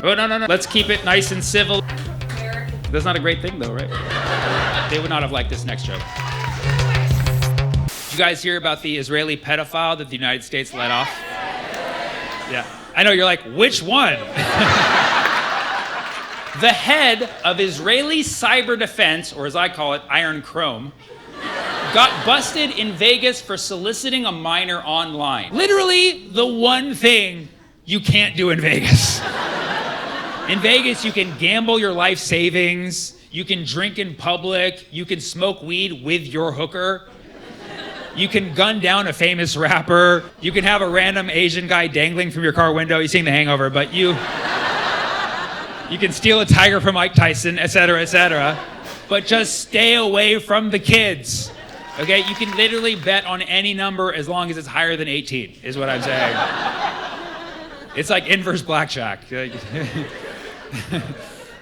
Oh, no. Let's keep it nice and civil. That's not a great thing, though, right? They would not have liked this next joke. Did you guys hear about the Israeli pedophile that the United States let off? Yeah. I know, you're like, which one? The head of Israeli cyber defense, or as I call it, Iron Chrome, got busted in Vegas for soliciting a minor online. Literally the one thing you can't do in Vegas. In Vegas, you can gamble your life savings, you can drink in public, you can smoke weed with your hooker, you can gun down a famous rapper, you can have a random Asian guy dangling from your car window. You've seen The Hangover, but you can steal a tiger from Mike Tyson, et cetera, but just stay away from the kids. Okay, you can literally bet on any number as long as it's higher than 18, is what I'm saying. It's like inverse blackjack.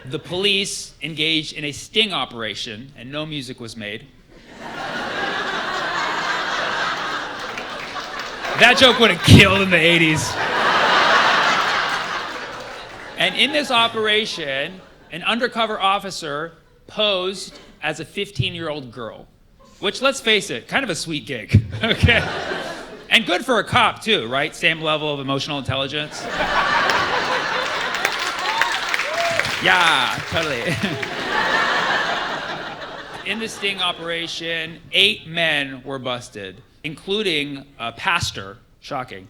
The police engaged in a sting operation and no music was made. That joke would have killed in the 80s. And in this operation, an undercover officer posed as a 15-year-old girl, which, let's face it, kind of a sweet gig, okay? And good for a cop too, right? Same level of emotional intelligence. Yeah, totally. In the sting operation, 8 men were busted, including a pastor, shocking,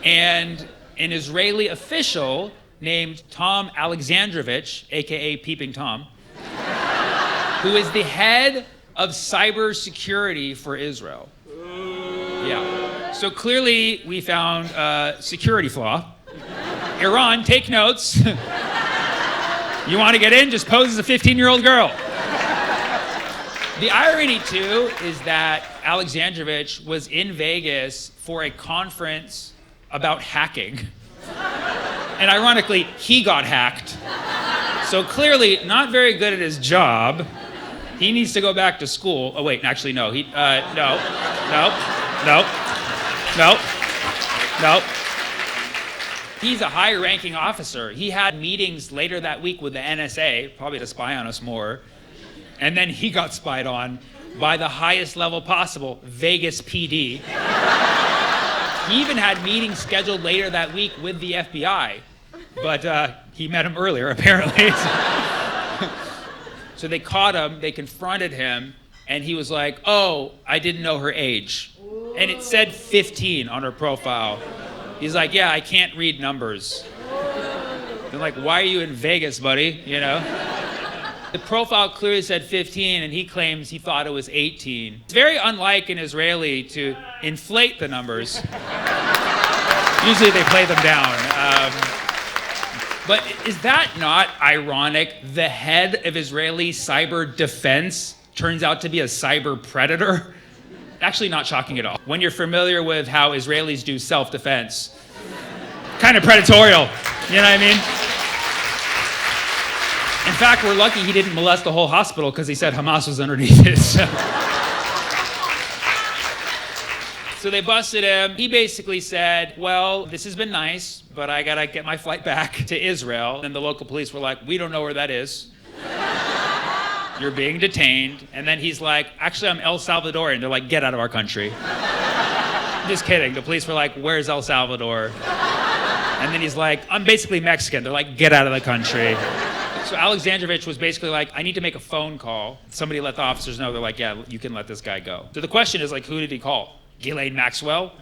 and an Israeli official named Tom Alexandrovich, AKA Peeping Tom, who is the head of cybersecurity for Israel. Yeah. So clearly we found a security flaw. Iran, take notes. You want to get in? Just pose as a 15-year-old girl. The irony, too, is that Alexandrovich was in Vegas for a conference about hacking. And ironically, he got hacked. So clearly, not very good at his job. He needs to go back to school. Oh, wait, actually, no. No. He's a high-ranking officer. He had meetings later that week with the NSA, probably to spy on us more. And then he got spied on by the highest level possible, Vegas PD. He even had meetings scheduled later that week with the FBI, but he met him earlier, apparently. So they caught him, they confronted him, and he was like, oh, I didn't know her age. And it said 15 on her profile. He's like, yeah, I can't read numbers. They're like, why are you in Vegas, buddy? You know? The profile clearly said 15, and he claims he thought it was 18. It's very unlike an Israeli to inflate the numbers. Usually they play them down. But is that not ironic? The head of Israeli cyber defense turns out to be a cyber predator? Actually not shocking at all. When you're familiar with how Israelis do self-defense, kind of predatorial, you know what I mean? In fact, we're lucky he didn't molest the whole hospital because he said Hamas was underneath it. So they busted him. He basically said, well, this has been nice, but I gotta get my flight back to Israel. And the local police were like, we don't know where that is. You're being detained. And then he's like, actually, I'm El Salvadorian. They're like, get out of our country. Just kidding. The police were like, where's El Salvador? And then he's like, I'm basically Mexican. They're like, get out of the country. So Alexandrovich was basically like, I need to make a phone call. Somebody let the officers know. They're like, yeah, you can let this guy go. So the question is, like, who did he call? Ghislaine Maxwell?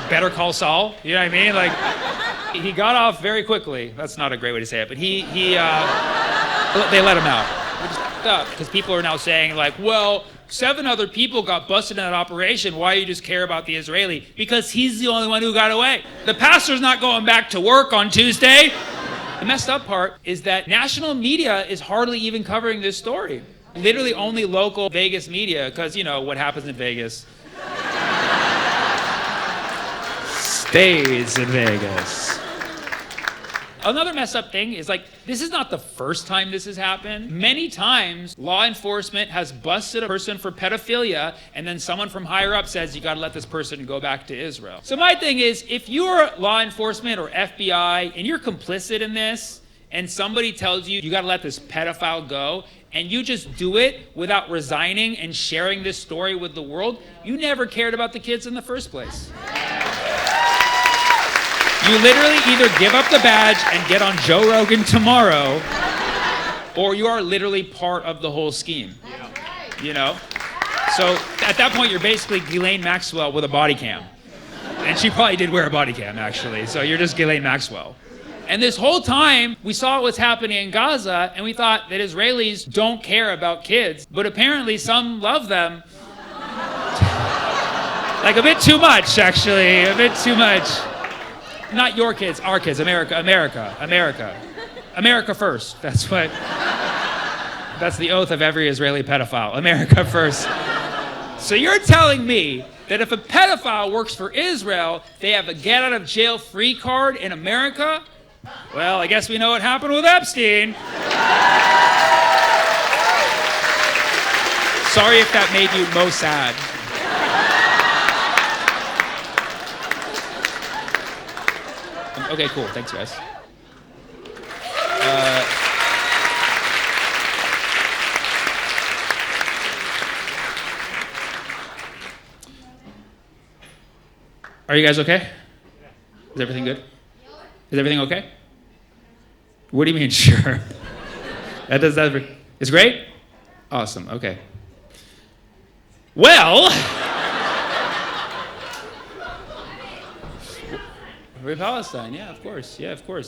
Better Call Saul? You know what I mean? Like, he got off very quickly. That's not a great way to say it, but they let him out. Which is fucked up, because people are now saying, like, well, 7 other people got busted in that operation. Why do you just care about the Israeli? Because he's the only one who got away. The pastor's not going back to work on Tuesday. The messed up part is that national media is hardly even covering this story. Literally only local Vegas media, because, you know, what happens in Vegas stays in Vegas. Another messed up thing is like, this is not the first time this has happened. Many times, law enforcement has busted a person for pedophilia, and then someone from higher up says, you gotta let this person go back to Israel. So my thing is, if you're law enforcement or FBI, and you're complicit in this, and somebody tells you, you gotta let this pedophile go, and you just do it without resigning and sharing this story with the world, you never cared about the kids in the first place. You literally either give up the badge and get on Joe Rogan tomorrow, or you are literally part of the whole scheme. You know? So at that point, you're basically Ghislaine Maxwell with a body cam. And she probably did wear a body cam, actually. So you're just Ghislaine Maxwell. And this whole time, we saw what's happening in Gaza, and we thought that Israelis don't care about kids. But apparently, some love them. Like a bit too much, actually. A bit too much. Not your kids, our kids. America, America, America. America first. That's the oath of every Israeli pedophile. America first. So you're telling me that if a pedophile works for Israel, they have a get out of jail free card in America? Well, I guess we know what happened with Epstein. Sorry if that made you most sad. Okay, cool. Thanks, guys. Are you guys okay? Is everything good? Is everything okay? What do you mean, sure? It's great? Awesome, okay. Well, Free Palestine, yeah, of course.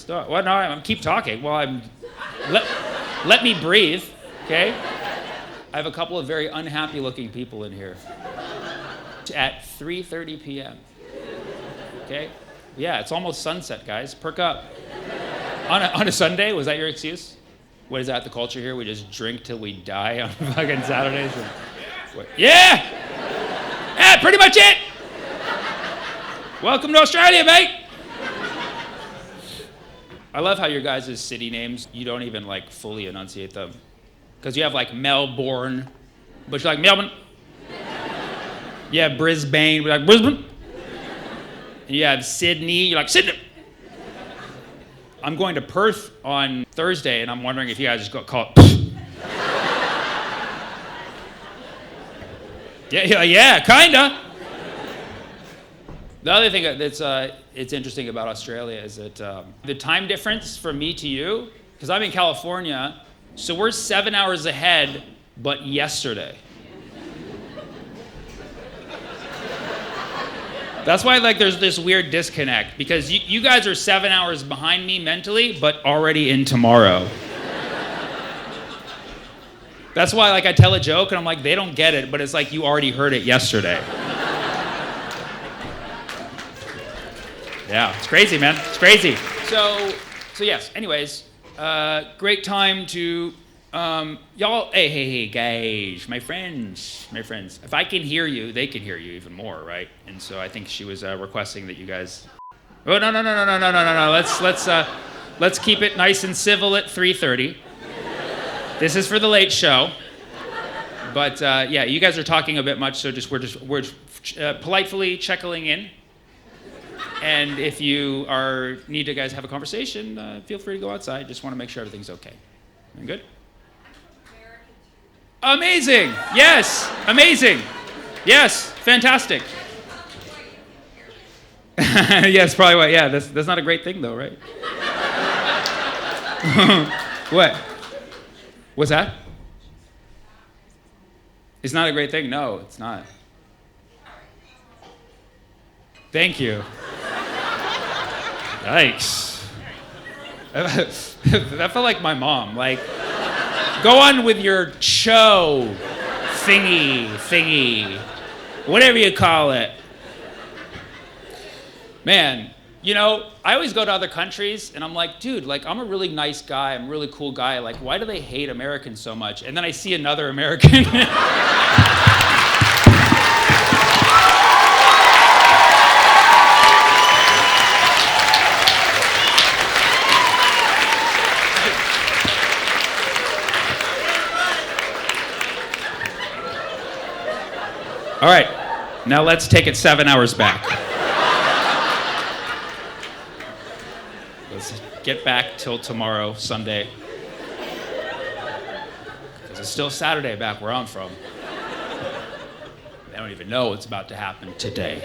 Well, no, I'm keep talking while let me breathe, okay? I have a couple of very unhappy looking people in here at 3:30 p.m. Okay? Yeah, it's almost sunset, guys. Perk up. On a Sunday, was that your excuse? What is that, the culture here? We just drink till we die on fucking Saturdays? Yeah! Yeah, pretty much it! Welcome to Australia, mate! I love how your guys' city names, you don't even like fully enunciate them. Because you have like Melbourne, but you're like Melbourne. You have Brisbane, we're like Brisbane. And you have Sydney, you're like Sydney. I'm going to Perth on Thursday, and I'm wondering if you guys just call it. Yeah, kinda. The other thing that's it's interesting about Australia is that the time difference from me to you, because I'm in California, so we're 7 hours ahead, but yesterday. That's why there's this weird disconnect, because you guys are 7 hours behind me mentally, but already in tomorrow. That's why I tell a joke and I'm like, they don't get it, but it's like you already heard it yesterday. Yeah, it's crazy, man. It's crazy. So yes, anyways, great time to, y'all, hey, guys, my friends. If I can hear you, they can hear you even more, right? And so I think she was requesting that you guys, oh, no. Let's keep it nice and civil at 3:30. This is for the late show. But yeah, you guys are talking a bit much, so we're politely checking in. And if you need to guys have a conversation, feel free to go outside. Just want to make sure everything's okay. Everything good? Amazing! Yes! Amazing! Yes! Fantastic! Yes, probably what. Yeah, that's not a great thing though, right? What? What's that? It's not a great thing? No, it's not. Thank you. Yikes. That felt like my mom. Go on with your show thingy, whatever you call it. Man, I always go to other countries and I'm like, dude, I'm a really nice guy, I'm a really cool guy. Why do they hate Americans so much? And then I see another American. All right, now let's take it 7 hours back. Let's get back till tomorrow, Sunday. Because it's still Saturday back where I'm from. They don't even know what's about to happen today.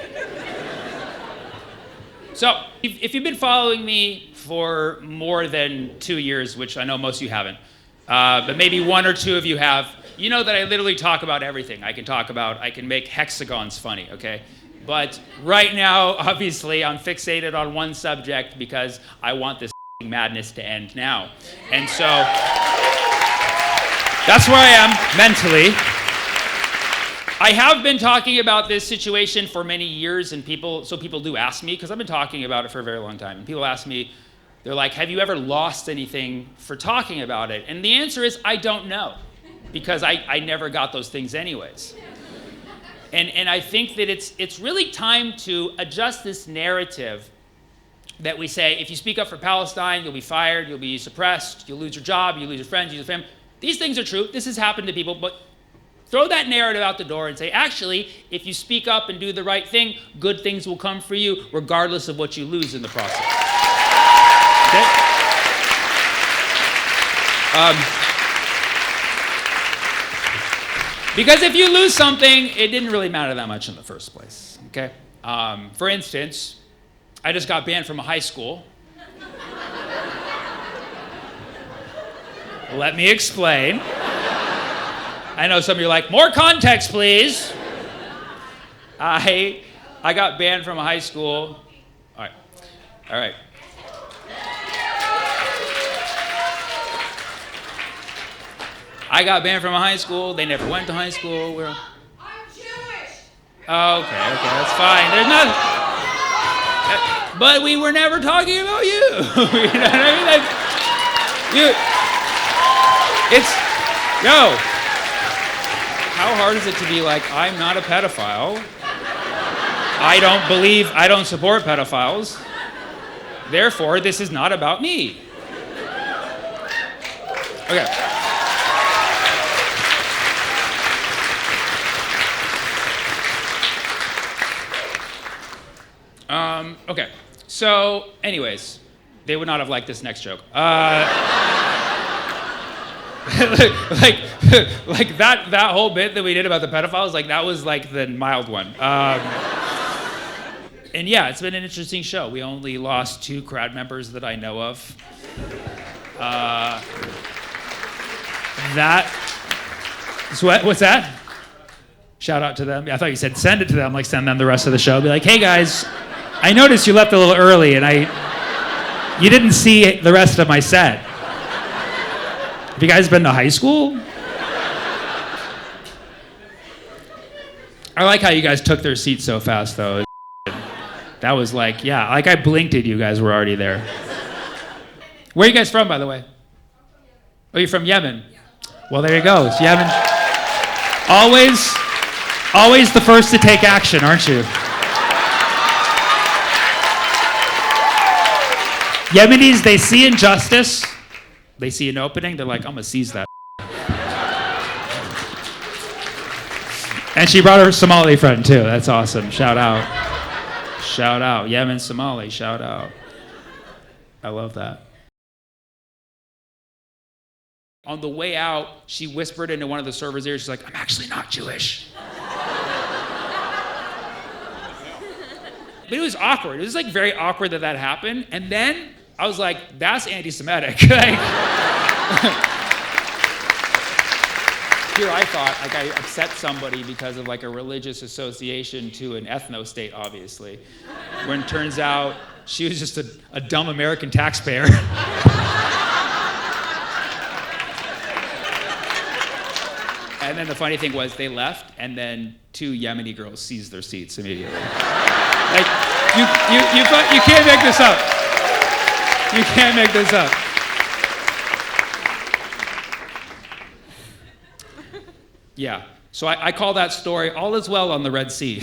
So, if you've been following me for more than 2 years, which I know most of you haven't, but maybe 1 or 2 of you have, you know that I literally talk about everything. I can make hexagons funny, okay? But right now, obviously, I'm fixated on one subject because I want this madness to end now. And so, that's where I am mentally. I have been talking about this situation for many years, and people do ask me, because I've been talking about it for a very long time, and people ask me, they're like, have you ever lost anything for talking about it? And the answer is, I don't know, because I never got those things anyways. And I think that it's really time to adjust this narrative that we say, if you speak up for Palestine, you'll be fired, you'll be suppressed, you'll lose your job, you'll lose your friends, you'll lose your family. These things are true. This has happened to people, but throw that narrative out the door and say, actually, if you speak up and do the right thing, good things will come for you, regardless of what you lose in the process. Okay? Because if you lose something, it didn't really matter that much in the first place. Okay? For instance, I just got banned from a high school. Let me explain. I know some of you are like, more context, please. I got banned from a high school. All right. I got banned from a high school. They never went to high school. I'm Jewish. Oh, okay, that's fine. There's nothing. But we were never talking about you. You know what I mean? How hard is it to be like, I'm not a pedophile. I don't support pedophiles. Therefore, this is not about me. Okay. Okay. So, anyways, they would not have liked this next joke. like that whole bit that we did about the pedophiles, like that was like the mild one. And yeah, it's been an interesting show. We only lost 2 crowd members that I know of. What's that? Shout out to them. I thought you said send it to them, like send them the rest of the show. Be like, hey guys, I noticed you left a little early and you didn't see the rest of my set. Have you guys been to high school? I like how you guys took their seats so fast, though. That was like, yeah, like I blinked at you guys were already there. Where are you guys from, by the way? Oh, you're from Yemen? Well, there you go. It's Yemen. Always the first to take action, aren't you? Yemenis, they see injustice. They see an opening, they're like, I'm gonna seize that. And she brought her Somali friend too. That's awesome. Shout out. Yemen, Somali, shout out. I love that. On the way out, she whispered into one of the servers' ears, she's like, I'm actually not Jewish. But it was awkward. It was like very awkward that happened. And then I was like, that's anti-Semitic. Here I thought, like I upset somebody because of like a religious association to an ethno-state, obviously. When it turns out she was just a dumb American taxpayer. And then the funny thing was they left, and then 2 Yemeni girls seized their seats immediately. Like, you can't make this up. You can't make this up. Yeah, so I call that story All Is Well on the Red Sea.